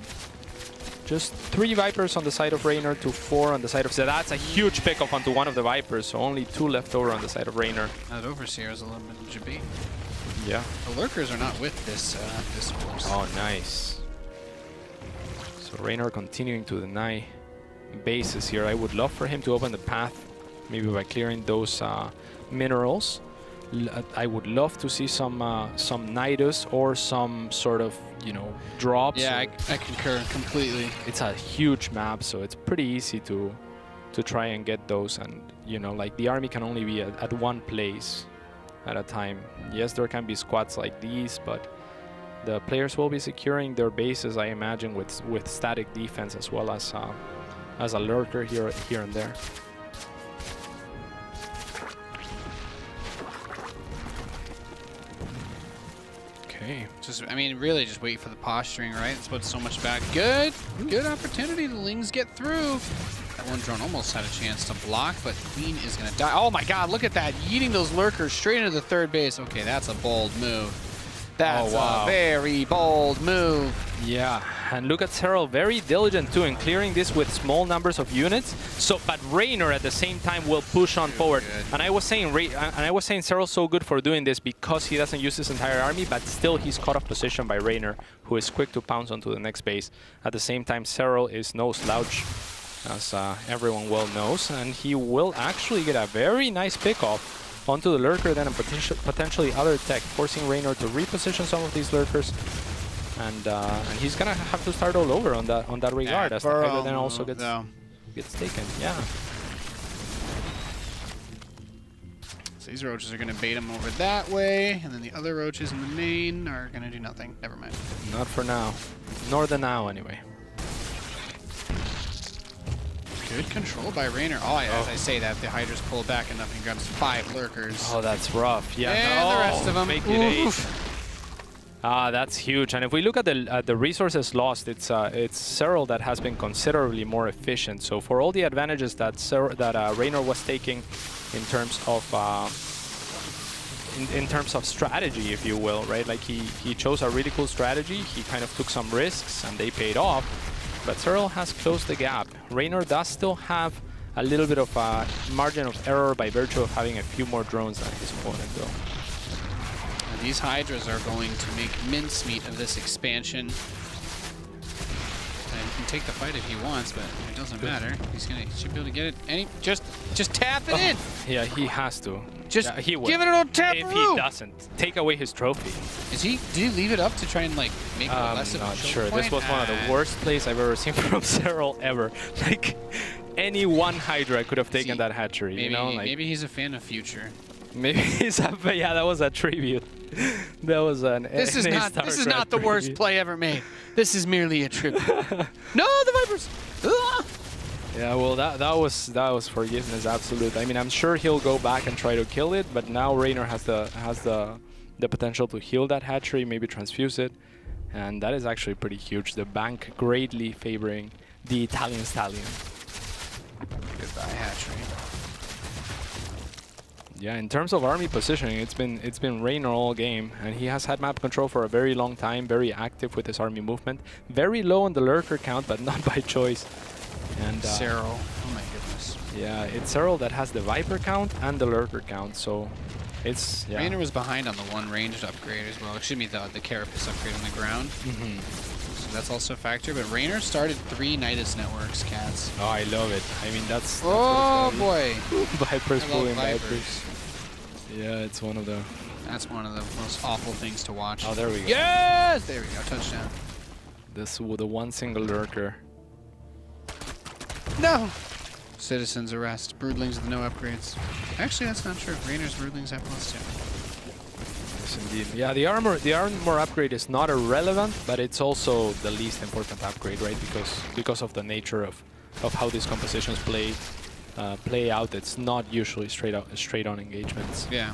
Just 3 Vipers on the side of Reynor to 4 on the side of... So that's a huge pickoff onto one of the Vipers, so only 2 left over on the side of Reynor. That Overseer is a little bit jabby. Yeah. The Lurkers are not with this force. Oh, nice. So Reynor continuing to deny bases here. I would love for him to open the path, maybe by clearing those minerals. I would love to see some Nidus or some sort of, you know, drops. Yeah, I concur completely. It's a huge map, so it's pretty easy to try and get those. And, you know, like the army can only be at one place at a time. Yes, there can be squads like these, but The players will be securing their bases, I imagine, with static defense as well as a lurker here and there. Okay. I mean, really just wait for the posturing, right? That's what's so much back. Good opportunity. The Lings get through. That one drone almost had a chance to block, but Queen is going to die. Oh my god, look at that. Yeeting those lurkers straight into the third base. Okay, that's a bold move. That's a very bold move. Yeah, and look at Serral, very diligent too in clearing this with small numbers of units. So, but Reynor at the same time will push on forward. Good. And I was saying Serral's so good for doing this because he doesn't use his entire army, but still he's caught off position by Reynor, who is quick to pounce onto the next base. At the same time, Serral is no slouch, as everyone well knows, and he will actually get a very nice pick-off onto the lurker, then a potentially other tech, forcing Reynor to reposition some of these lurkers, and he's gonna have to start all over on that regard, as the Hydra then also gets taken. Yeah. So these roaches are gonna bait him over that way, and then the other roaches in the main are gonna do nothing. Never mind. Not for now, nor the now anyway. Good control by Reynor. Oh, as I say that, the Hydra's pull back enough and grabs 5 lurkers. Oh, that's rough. Yeah, and the rest of them. Make it 8. Ah, that's huge. And if we look at the resources lost, it's Serral that has been considerably more efficient. So for all the advantages that Reynor was taking in terms of in terms of strategy, if you will, right? Like he chose a really cool strategy. He kind of took some risks, and they paid off. But Serral has closed the gap. Reynor does still have a little bit of a margin of error by virtue of having a few more drones than his opponent, though. And these Hydras are going to make mincemeat of this expansion. And he can take the fight if he wants, but it doesn't matter. He should be able to get it. And just tap it in. Yeah, he has to. Just he will. give it a little tap. If he doesn't, take away his trophy. Did he leave it up to try and like make it less of a not choke sure. point? This was one of the worst plays I've ever seen from Serral ever. Like any one Hydra could have taken that hatchery. Maybe, you know, like, maybe he's a fan of Future. Maybe he's a, yeah, that was a tribute. That was an. This is not the worst play ever made. This is merely a tribute. No, the Vipers. Ah! Yeah, well, that was forgiveness, absolute. I mean, I'm sure he'll go back and try to kill it, but now Reynor has the potential to heal that hatchery, maybe transfuse it, and that is actually pretty huge. The bank greatly favoring the Italian stallion. Goodbye, hatchery. Yeah, in terms of army positioning, it's been Reynor all game, and he has had map control for a very long time. Very active with his army movement. Very low on the lurker count, but not by choice. And Serral, oh my goodness. Yeah, it's Serral that has the Viper count and the lurker count, so it's... Yeah. Reynor was behind on the one ranged upgrade as well. Excuse me, the Carapace upgrade on the ground. So that's also a factor, but Reynor started 3 Nidus networks, cats. Oh, I love it. I mean, that's oh boy! Vipers pulling Vipers. Vipers. Yeah, it's one of the... That's one of the most awful things to watch. Oh, there we go. Yes! There we go, touchdown. This with the one single lurker. No! Citizens arrest. Broodlings with no upgrades. Actually, that's not true. Reynor's Broodlings have +2. Yes, indeed. Yeah, the armor upgrade is not irrelevant, but it's also the least important upgrade, right? Because of the nature of how these compositions play out. It's not usually straight on engagements. Yeah.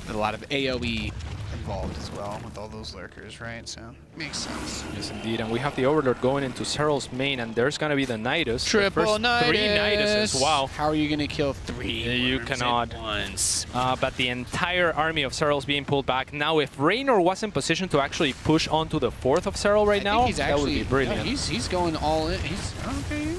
A lot of AoE involved as well with all those lurkers, right? So makes sense. Yes, indeed. And we have the Overlord going into Serral's main, and there's going to be the Nidus. Triple Nidus! 3 Niduses. Wow. How are you going to kill 3? You cannot. At once. But the entire army of Serral's being pulled back. Now, if Reynor was in position to actually push onto the 4th of Serral right now, that would be brilliant. No, he's going all in. He's okay.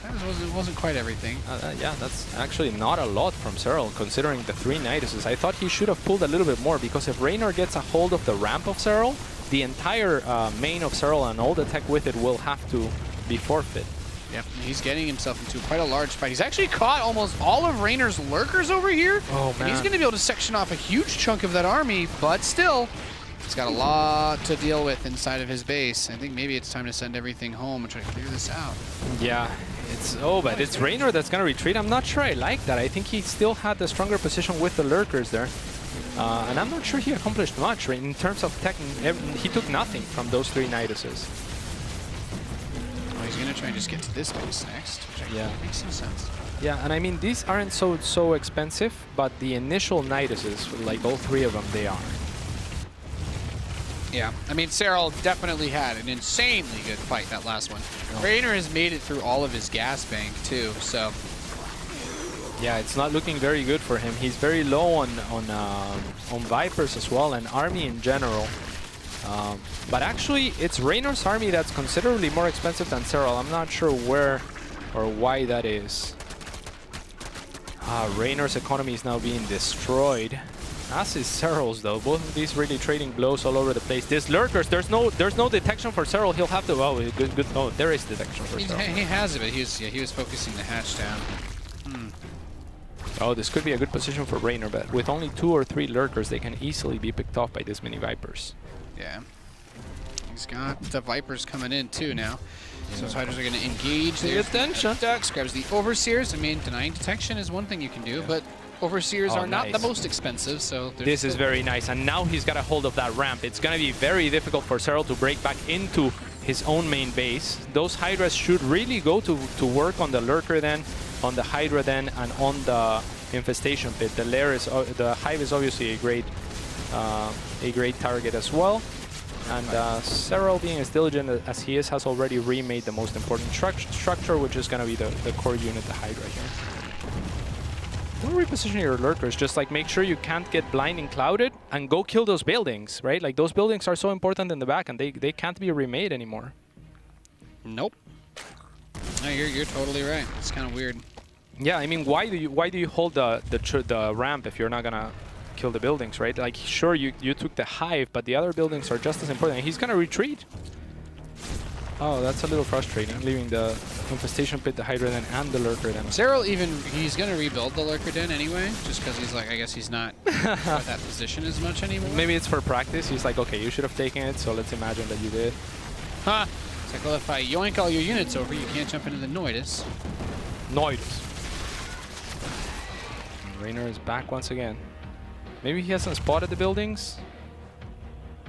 That wasn't quite everything. Yeah, that's actually not a lot from Serral, considering the 3 Niduses. I thought he should have pulled a little bit more, because if Reynor gets a hold of the ramp of Serral, the entire main of Serral and all the tech with it will have to be forfeit. Yep, he's getting himself into quite a large fight. He's actually caught almost all of Reynor's lurkers over here. Oh, man. And he's going to be able to section off a huge chunk of that army, but still, he's got a lot to deal with inside of his base. I think maybe it's time to send everything home and try to clear this out. Yeah, but it's Reynor that's going to retreat. I'm not sure I like that. I think he still had the stronger position with the lurkers there. And I'm not sure he accomplished much. Right? In terms of tech, he took nothing from those 3 Niduses. Oh, he's going to try and just get to this base next, which makes some sense. Yeah, and I mean, these aren't so expensive, but the initial Niduses, like all 3 of them, they are. Yeah, I mean, Serral definitely had an insanely good fight that last one. Reynor has made it through all of his gas bank, too, so... Yeah, it's not looking very good for him. He's very low on Vipers as well, and army in general. But actually, it's Reynor's army that's considerably more expensive than Serral. I'm not sure where or why that is. Reynor's economy is now being destroyed. As is Serral's, though. Both of these really trading blows all over the place. These lurkers, there's no detection for Serral. He'll have to. Oh, good. Oh, there is detection for Serral. He has it, but he was focusing the hatch down. Oh, this could be a good position for Reynor, but with only 2 or 3 lurkers, they can easily be picked off by this many Vipers. Yeah. He's got the Vipers coming in, too, now. So his Hydras are going to engage their attention. Ducks, grabs the Overseers. I mean, denying detection is one thing you can do, but Overseers are not the most expensive, so... This is very nice, and now he's got a hold of that ramp. It's going to be very difficult for Serral to break back into his own main base. Those Hydras should really go to work on the lurker then, on the Hydra then, and on the infestation pit. The hive is obviously a great target as well. And Serral, being as diligent as he is, has already remade the most important structure, which is going to be the core unit, the Hydra here. Don't reposition your lurkers, just like make sure you can't get blinding clouded and go kill those buildings, right? Like those buildings are so important in the back and they can't be remade anymore. Nope. No, you're totally right. It's kind of weird. Yeah, I mean, why do you hold the ramp if you're not gonna kill the buildings, right? Like, sure, you took the hive, but the other buildings are just as important. And he's gonna retreat. Oh, that's a little frustrating, leaving the infestation pit, the Hydra den, and the lurker den. Serral he's gonna rebuild the lurker den anyway, just because he's like, I guess he's not at that position as much anymore. Maybe it's for practice. He's like, okay, you should have taken it, so let's imagine that you did. Huh. It's like, well, if I yoink all your units over, you can't jump into the Noidus. Noidus. Reynor is back once again. Maybe he hasn't spotted the buildings?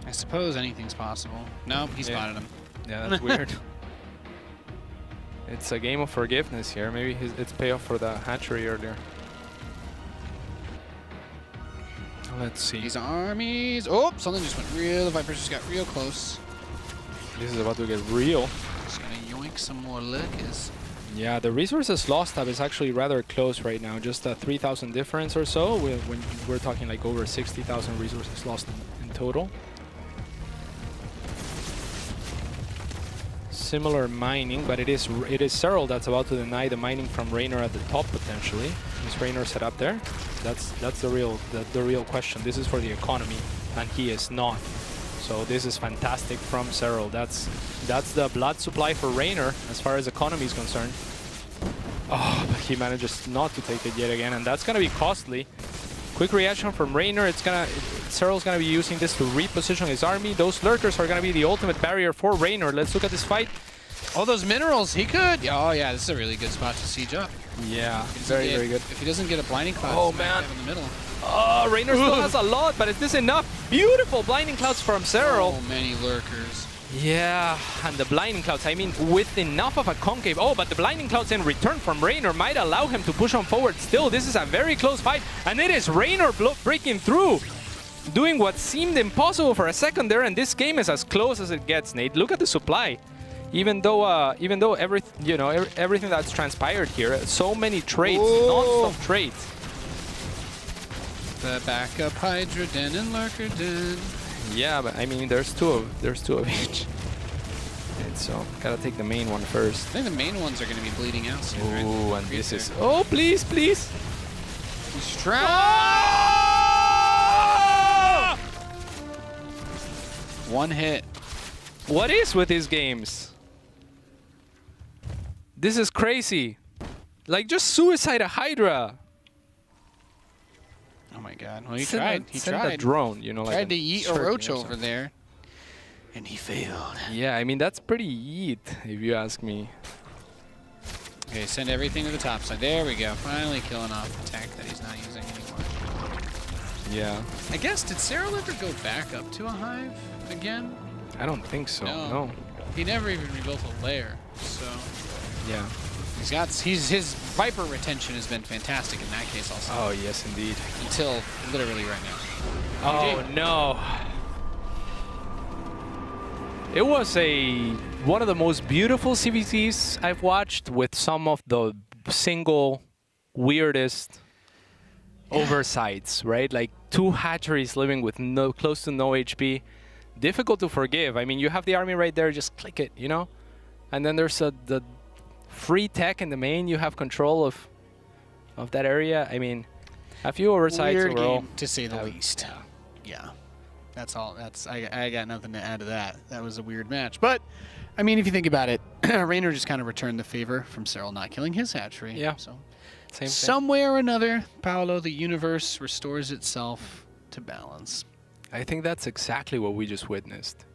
I suppose anything's possible. No, he spotted them. Yeah, that's weird. It's a game of forgiveness here. Maybe it's payoff for the hatchery earlier. Let's see. These armies. Oh, something just went real. The Vipers just got real close. This is about to get real. Just gonna yoink some more lurkers. Yeah, the resources lost tab is actually rather close right now. Just a 3,000 difference or so. When we're talking like over 60,000 resources lost in total. Similar mining, but it is Serral that's about to deny the mining from Reynor at the top potentially. Is Reynor set up there? That's the real question. This is for the economy, and he is not. So this is fantastic from Serral. That's the blood supply for Reynor as far as economy is concerned. Oh, but he manages not to take it yet again, and that's gonna be costly. Quick reaction from Reynor. Serral's gonna be using this to reposition his army. Those lurkers are gonna be the ultimate barrier for Reynor. Let's look at this fight. Oh, those minerals, he could. Oh yeah, this is a really good spot to siege up. Yeah, very good. If he doesn't get a blinding cloud, in the middle. Oh, Reynor still has a lot, but is this enough? Beautiful blinding clouds from Serral. So many lurkers. Yeah, and the blinding clouds, I mean, with enough of a concave. Oh, but the blinding clouds in return from Reynor might allow him to push on forward still. This is a very close fight, and it is Reynor breaking through, doing what seemed impossible for a second there, and this game is as close as it gets, Nate. Look at the supply. Even though everything that's transpired here, so many trades, non-stop trades. The backup Hydra den and lurker den. Yeah, but I mean, there's two of each. And so, gotta take the main one first. I think the main ones are gonna be bleeding out soon, right? Ooh, and this is... Oh, please! He's trapped! Oh! One hit. What is with these games? This is crazy. Like, just suicide a Hydra. Oh my god. Well, he tried. He tried. A drone, you know, like tried to yeet a roach over there. And he failed. Yeah, I mean, that's pretty yeet, if you ask me. Okay, send everything to the top side. There we go. Finally killing off the tech that he's not using anymore. Yeah. I guess, did Serral ever go back up to a hive again? I don't think so. No. No. He never even rebuilt a lair, so Yeah. his Viper retention has been fantastic in that case also. Oh, yes, indeed. Until literally right now. Oh, no. It was one of the most beautiful CVCs I've watched, with some of the single weirdest oversights, right? Like 2 hatcheries living with close to no HP. Difficult to forgive. I mean, you have the army right there, just click it, you know? And then there's the free tech in the main. You have control of that area. I mean, a few oversights Weird overall. game, to say the least. Yeah. That's all. I got nothing to add to that. That was a weird match. But, I mean, if you think about it, Reynor just kind of returned the favor from Serral not killing his hatchery. Yeah. So, Same thing. somewhere or another, Paolo, the universe restores itself to balance. I think that's exactly what we just witnessed.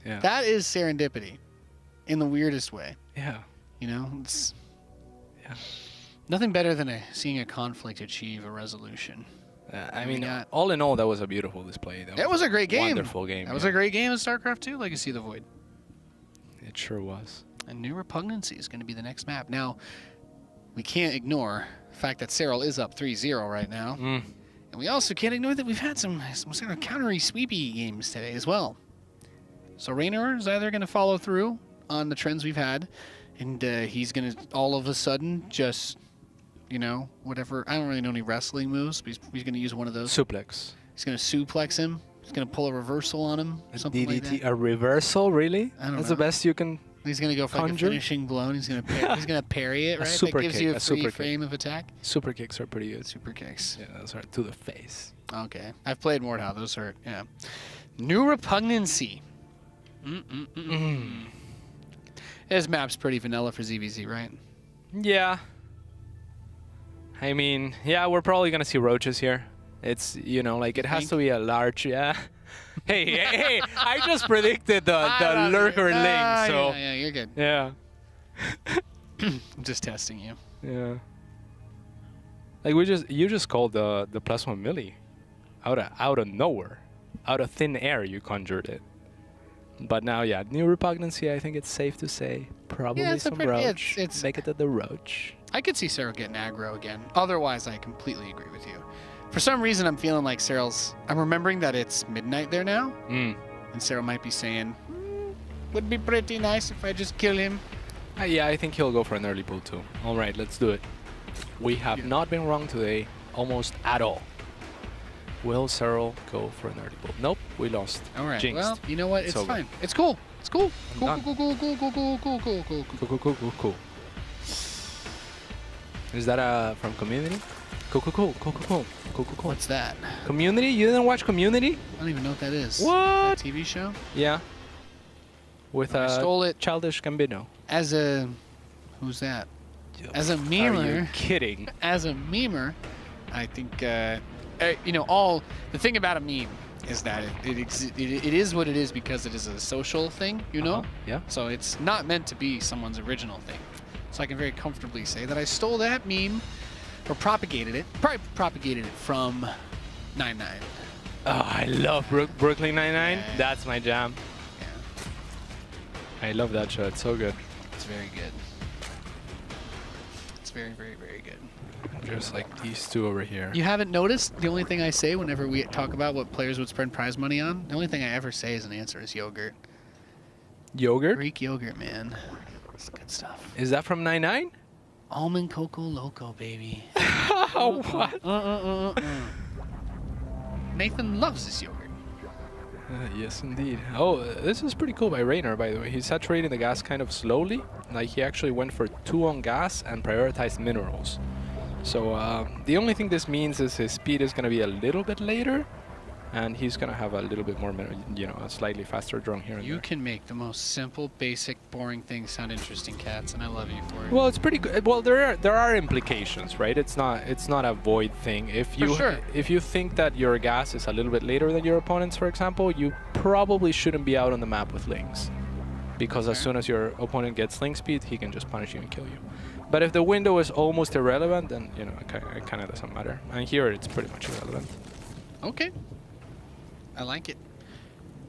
Yeah. That is serendipity in the weirdest way. Yeah. You know, it's Yeah. nothing better than seeing a conflict achieve a resolution. I mean, all in all, that was a beautiful display. That was a great game. Wonderful game. That was a great game in StarCraft 2, Legacy of the Void. It sure was. And New Repugnancy is going to be the next map. Now, we can't ignore the fact that Serral is up 3-0 right now. Mm. And we also can't ignore that we've had some sort of countery sweepy games today as well. So Reynor is either going to follow through on the trends we've had, and he's going to all of a sudden just, you know, whatever. I don't really know any wrestling moves, but he's going to use one of those. Suplex. He's going to suplex him. He's going to pull a reversal on him. Something like DDT, that. a reversal, really? I don't That's know. the best you can. He's going to go for like a Conjure? finishing blow, and he's going to parry it, A right? super That gives kick, you a a super free kick. frame of attack. Super kicks are pretty good. Super kicks. Yeah, those are to the face. Okay. I've played Mordhau. Those hurt. Yeah. New Repugnancy. This map's pretty vanilla for ZvZ, right? Yeah. I mean, yeah, we're probably going to see roaches here. It's, you know, like it has think? to be a large, yeah. hey, I just predicted the lurker link, so. Yeah, you're good. Yeah. I'm just testing you. Yeah. Like you just called the +1 milli out of nowhere, out of thin air. You conjured it. But now, yeah, New Repugnancy. I think it's safe to say probably Yeah, it's a some pretty- roach. it's- Make it to the roach. I could see Serral getting aggro again. Otherwise, I completely agree with you. For some reason, I'm feeling like Serral's... I'm remembering that it's midnight there now, Mm. and Serral might be saying, would be pretty nice if I just kill him. Yeah, I think he'll go for an early pull too. All right, let's do it. We have not been wrong today, almost at all. Will Serral go for an early pull? Nope, we lost. All right. Jinxed. Well, you know what? It's over. fine. It's cool. It's cool. I'm Cool, done. cool, cool, cool, cool, cool, cool, cool, cool, cool. Cool. Is that from Community? Cool. What's that? Community? You didn't watch Community? I don't even know what that is. What? That TV show? Yeah. With I stole it Childish Gambino. as a... Who's that? As a memer. Are you kidding? As a memer, I think, you know, the thing about a meme is that it is what it is because it is a social thing, you know? Yeah. So it's not meant to be someone's original thing. So I can very comfortably say that I stole that meme, or propagated it, probably propagated it from 99. Oh, I love Brooklyn Nine-Nine. Yeah. That's my jam. Yeah, I love that show. It's so good. it's very good. It's very, very, very good. Just like these two over here. You haven't noticed the only thing I say whenever we talk about what players would spend prize money on? The only thing I ever say as an answer is yogurt. Yogurt? Greek yogurt, man. It's good stuff. Is that from 99? Almond Cocoa Loco, baby. Oh, what? Nathan loves this yogurt. Yes, indeed. Oh, this is pretty cool by Reynor, by the way. He's saturating the gas kind of slowly. Like, he actually went for 2 on gas and prioritized minerals. So, the only thing this means is his speed is going to be a little bit later, and he's going to have a little bit more, you know, a slightly faster drone here and You there. can make the most simple, basic, boring things sound interesting, Cats, and I love you for it. Well, it's pretty good. Well, there are implications, right? It's not a void thing. If you think that your gas is a little bit later than your opponent's, for example, you probably shouldn't be out on the map with lings, because as Okay. soon as your opponent gets link speed, he can just punish you and kill you. But if the window is almost irrelevant, then you know it kind of doesn't matter. And here it's pretty much irrelevant. Okay. I like it.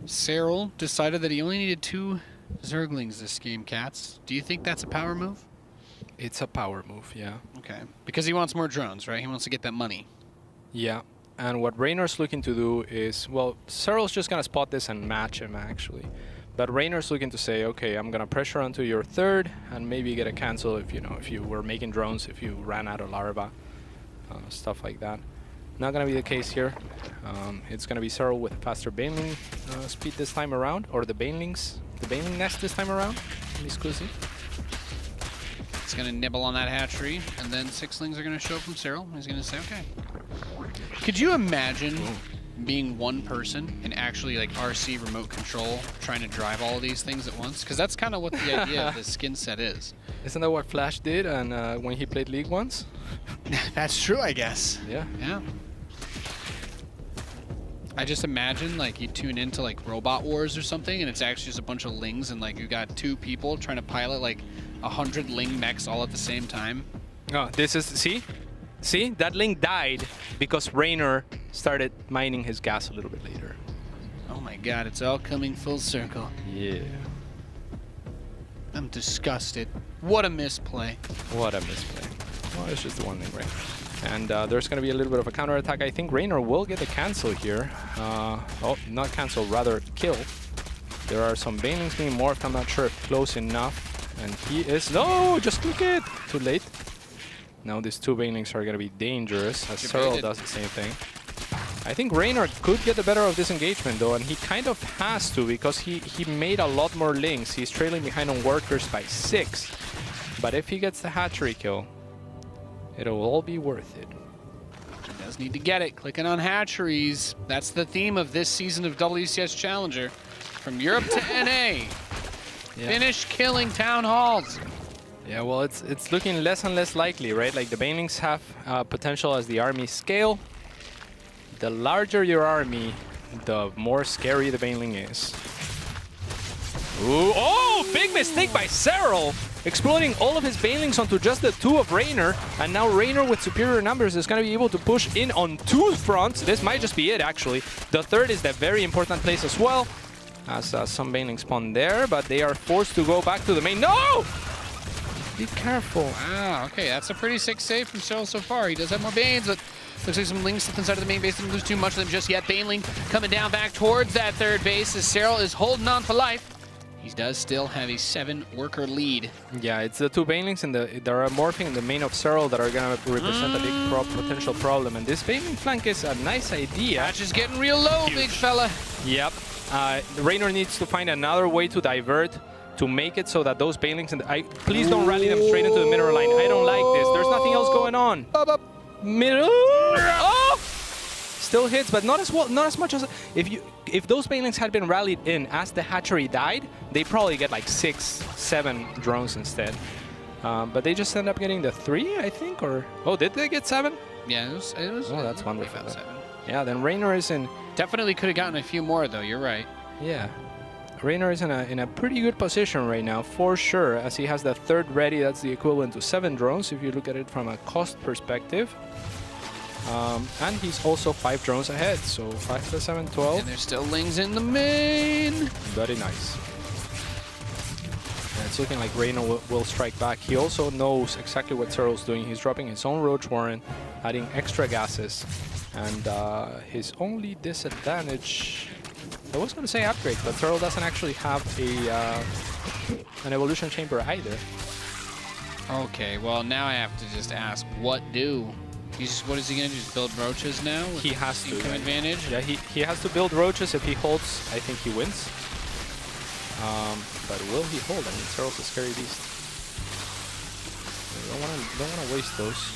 Serral decided that he only needed 2 Zerglings this game, Cats. Do you think that's a power move? It's a power move, yeah. Okay. Because he wants more drones, right? He wants to get that money. Yeah. And what Reynor's looking to do is, well, Serral's just going to spot this and match him, actually. But Reynor's looking to say, okay, I'm going to pressure onto your third and maybe get a cancel if, you know, if you were making drones, if you ran out of larva, stuff like that. Not going to be the case here. It's going to be Serral with a faster baneling speed this time around, or the baneling nest this time around. Exclusive. He's going to nibble on that hatchery, and then 6lings are going to show up from Serral. He's going to say, okay. Could you imagine being one person and actually like RC remote control trying to drive all of these things at once? Because that's kind of what the idea of the skin set is. Isn't that what Flash did and when he played League once? That's true, I guess. Yeah. Yeah. I just imagine like you tune into like Robot Wars or something and it's actually just a bunch of lings and like you got 2 people trying to pilot like 100 ling mechs all at the same time. Oh, this is, see, that ling died because Reynor started mining his gas a little bit later. Oh my god, it's all coming full circle. Yeah. I'm disgusted. What a misplay. What a misplay. Well, it's just the one thing, right? And there's going to be a little bit of a counterattack. I think Reynor will get a cancel here. Oh, not cancel, rather kill. There are some banelings being morphed. I'm not sure if close enough. And he is... No! Just click it! Too late. Now these 2 banelings are going to be dangerous, as Serral does the same thing. I think Reynor could get the better of this engagement, though, and he kind of has to, because he made a lot more lings. He's trailing behind on workers by 6. But if he gets the hatchery kill, it'll all be worth it. He does need to get it. Clicking on hatcheries. That's the theme of this season of WCS Challenger. From Europe to NA. Yeah. Finish killing town halls. Yeah, well, it's looking less and less likely, right? Like the banelings have potential as the army scale. The larger your army, the more scary the baneling is. Ooh, oh, big mistake by Serral! Exploiting all of his banelings onto just the 2 of Reynor, and now Reynor with superior numbers is going to be able to push in on 2 fronts. This might just be it, actually. The third is the very important place as well, as some banelings spawn there, but they are forced to go back to the main. No! Be careful. Wow, okay, that's a pretty sick save from Serral so far. He does have more Banes, but looks like some lings to the side of the main base. Didn't lose too much of them just yet. Baneling coming down back towards that third base as Serral is holding on for life. He does still have a 7-worker lead. Yeah, it's the 2 banelings and that are morphing in the main of Serral that are going to represent a big potential problem. And this baneling flank is a nice idea. Match is getting real low, big fella. Yep. Reynor needs to find another way to divert to make it so that those banelings... please don't rally them straight into the mineral line. I don't like this. There's nothing else going on. Middle... Oh! Still hits, but not as well, not as much as if those banelings had been rallied in as the hatchery died, they probably get like 6, 7 drones instead. But they just end up getting the 3, I think, or did they get 7? Yeah, it was. Oh, that's wonderful. About 7. Yeah, then Reynor is in. Definitely could have gotten a few more though. You're right. Yeah, Reynor is in a pretty good position right now for sure, as he has the 3rd ready. That's the equivalent to 7 drones if you look at it from a cost perspective. And he's also 5 drones ahead, so 5 to 7, 12. And there's still lings in the main. Very nice. And it's looking like Reynor will strike back. He also knows exactly what Serral's doing. He's dropping his own Roach Warren, adding extra gases. And his only disadvantage... I was going to say upgrade, but Serral doesn't actually have an evolution chamber either. Okay, well now I have to just ask, what do? What is he going to do? Just build roaches now? He has to. Income advantage? Yeah, he has to build roaches. If he holds, I think he wins. But will he hold? I mean, Serral's a scary beast. Don't want to waste those.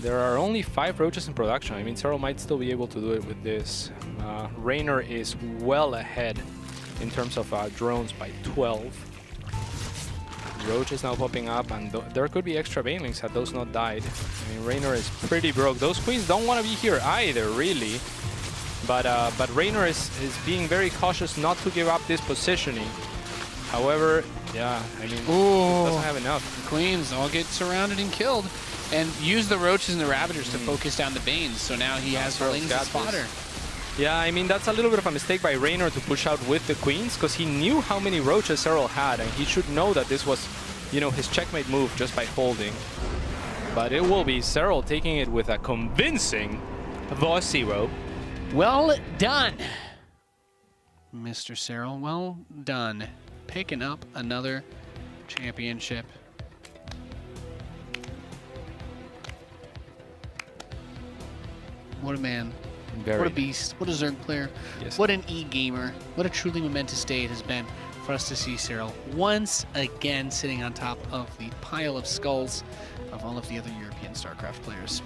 There are only 5 roaches in production. I mean, Serral might still be able to do it with this. Reynor is well ahead in terms of drones by 12. Roach is now popping up, and there could be extra banelings had those not died. I mean, Reynor is pretty broke. Those queens don't want to be here either, really. But Reynor is being very cautious not to give up this positioning. However, yeah, I mean, Ooh. doesn't have enough. The queens all get surrounded and killed. And use the roaches and the ravagers to focus down the banes. So now he has the Lings as fodder. Yeah, I mean, that's a little bit of a mistake by Reynor to push out with the queens, because he knew how many roaches Serral had, and he should know that this was, you know, his checkmate move just by holding. But it will be Serral taking it with a convincing 4-0. Well done, Mr. Serral. Well done. Picking up another championship. What a man. Very what a beast. What a Zerg player. Yes. What an e-gamer. What a truly momentous day it has been for us to see Serral once again sitting on top of the pile of skulls of all of the other European StarCraft players.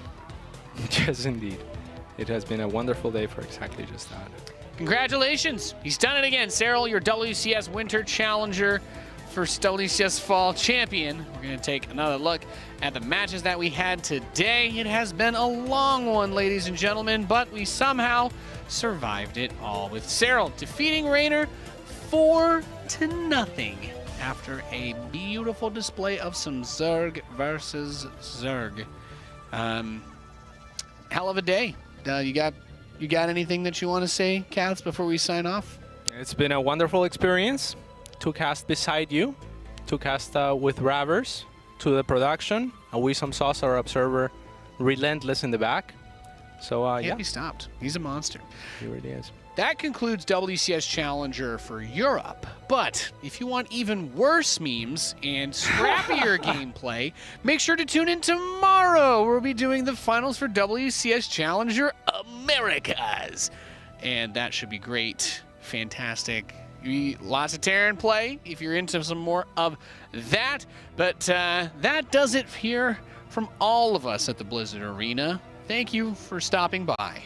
Yes, indeed. It has been a wonderful day for exactly just that. Congratulations. He's done it again. Serral, your WCS Winter Challenger, first WCS Fall Champion. We're going to take another look at the matches that we had today. It has been a long one, ladies and gentlemen, but we somehow survived it all, with Serral defeating Reynor 4-0 after a beautiful display of some Zerg versus Zerg. Hell of a day. You got anything that you want to say, Cats, before we sign off? It's been a wonderful experience to cast beside you, to cast with Ravers, to the production, a Wisdom Sauce, our observer, relentless in the back. So, Can't yeah, be stopped. He's a monster. he really is. That concludes WCS Challenger for Europe. But if you want even worse memes and scrappier gameplay, make sure to tune in tomorrow. We'll be doing the finals for WCS Challenger Americas. And that should be great. Fantastic. Lots of Terran play if you're into some more of that. But that does it here from all of us at the Blizzard Arena. Thank you for stopping by.